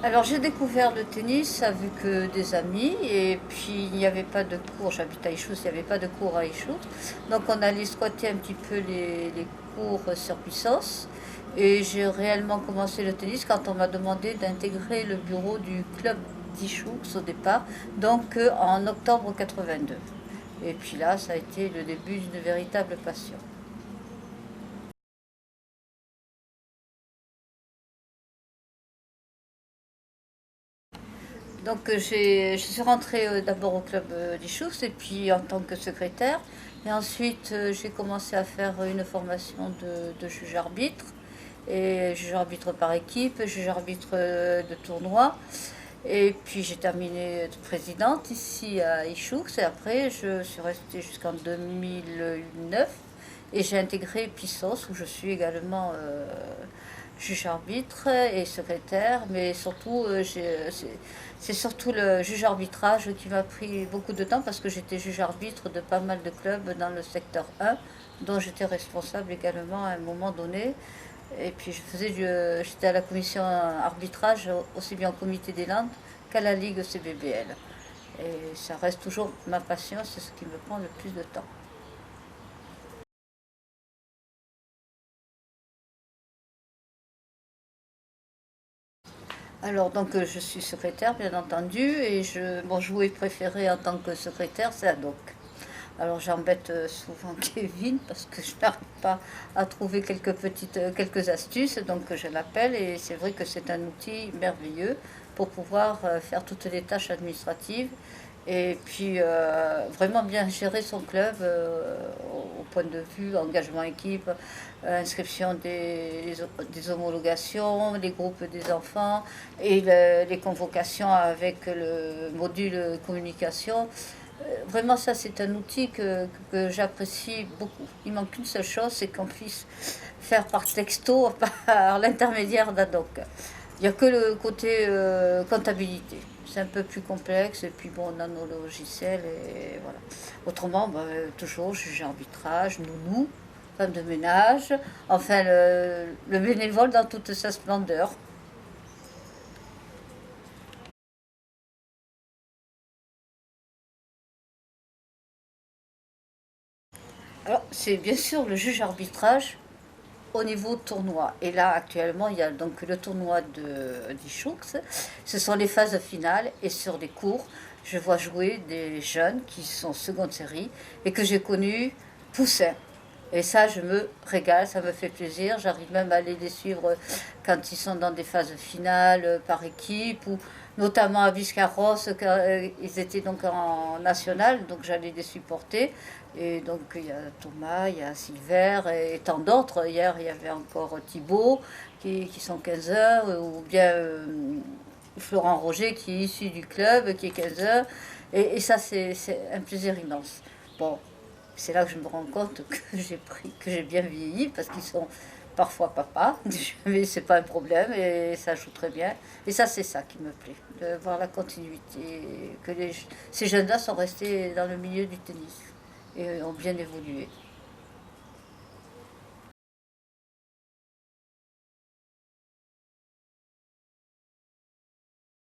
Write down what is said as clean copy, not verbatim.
Alors j'ai découvert le tennis avec des amis et puis il n'y avait pas de cours, j'habite à Ichouz, il n'y avait pas de cours à Ichouz. Donc on allait squatter un petit peu les cours sur Puissance et j'ai réellement commencé le tennis quand on m'a demandé d'intégrer le bureau du club d'Ichouz au départ, donc en octobre 82. Et puis là ça a été le début d'une véritable passion. Donc je suis rentrée d'abord au club d'Ichouz et puis en tant que secrétaire. Et ensuite j'ai commencé à faire une formation de juge arbitre. Et juge arbitre par équipe, juge arbitre de tournoi. Et puis j'ai terminé présidente ici à Ichoux. Et après je suis restée jusqu'en 2009. Et j'ai intégré Pissos où je suis également juge arbitre et secrétaire, mais surtout c'est surtout le juge arbitrage qui m'a pris beaucoup de temps parce que j'étais juge arbitre de pas mal de clubs dans le secteur 1, dont j'étais responsable également à un moment donné. Et puis j'étais à la commission arbitrage aussi bien au comité des Landes qu'à la Ligue CBBL. Et ça reste toujours ma passion, c'est ce qui me prend le plus de temps. Alors donc je suis secrétaire bien entendu et mon jouet préféré en tant que secrétaire c'est Haddock. Alors j'embête souvent Kevin parce que je n'arrive pas à trouver quelques astuces donc je l'appelle et c'est vrai que c'est un outil merveilleux pour pouvoir faire toutes les tâches administratives et puis vraiment bien gérer son club au point de vue engagement équipe, inscription des homologations, les groupes des enfants et les convocations avec le module communication. Vraiment, ça, c'est un outil que j'apprécie beaucoup. Il manque une seule chose, c'est qu'on puisse faire par texto, par l'intermédiaire d'Adoc. Il n'y a que le côté comptabilité. C'est un peu plus complexe, et puis bon, on a nos logiciels, et voilà. Autrement, bah, toujours juge arbitrage, nounou, femme de ménage, enfin le bénévole dans toute sa splendeur. Alors, c'est bien sûr le juge arbitrage au niveau tournoi. Et là, actuellement, il y a donc le tournoi d'Ichoux. Ce sont les phases finales et sur des cours, je vois jouer des jeunes qui sont seconde série et que j'ai connus poussins. Et ça, je me régale, ça me fait plaisir. J'arrive même à aller les suivre quand ils sont dans des phases finales par équipe ou notamment à Biscarros, quand ils étaient donc en national, donc j'allais les supporter. Et donc il y a Thomas, il y a Silver et tant d'autres. Hier, il y avait encore Thibaut qui sont 15 heures, ou bien Florent Roger qui est issu du club, qui est 15 heures. Et ça, c'est un plaisir immense. Bon, c'est là que je me rends compte que que j'ai bien vieilli parce qu'ils sont parfois papa, mais c'est pas un problème et ça joue très bien. Et ça, c'est ça qui me plaît, de voir la continuité, que ces jeunes-là sont restés dans le milieu du tennis et ont bien évolué.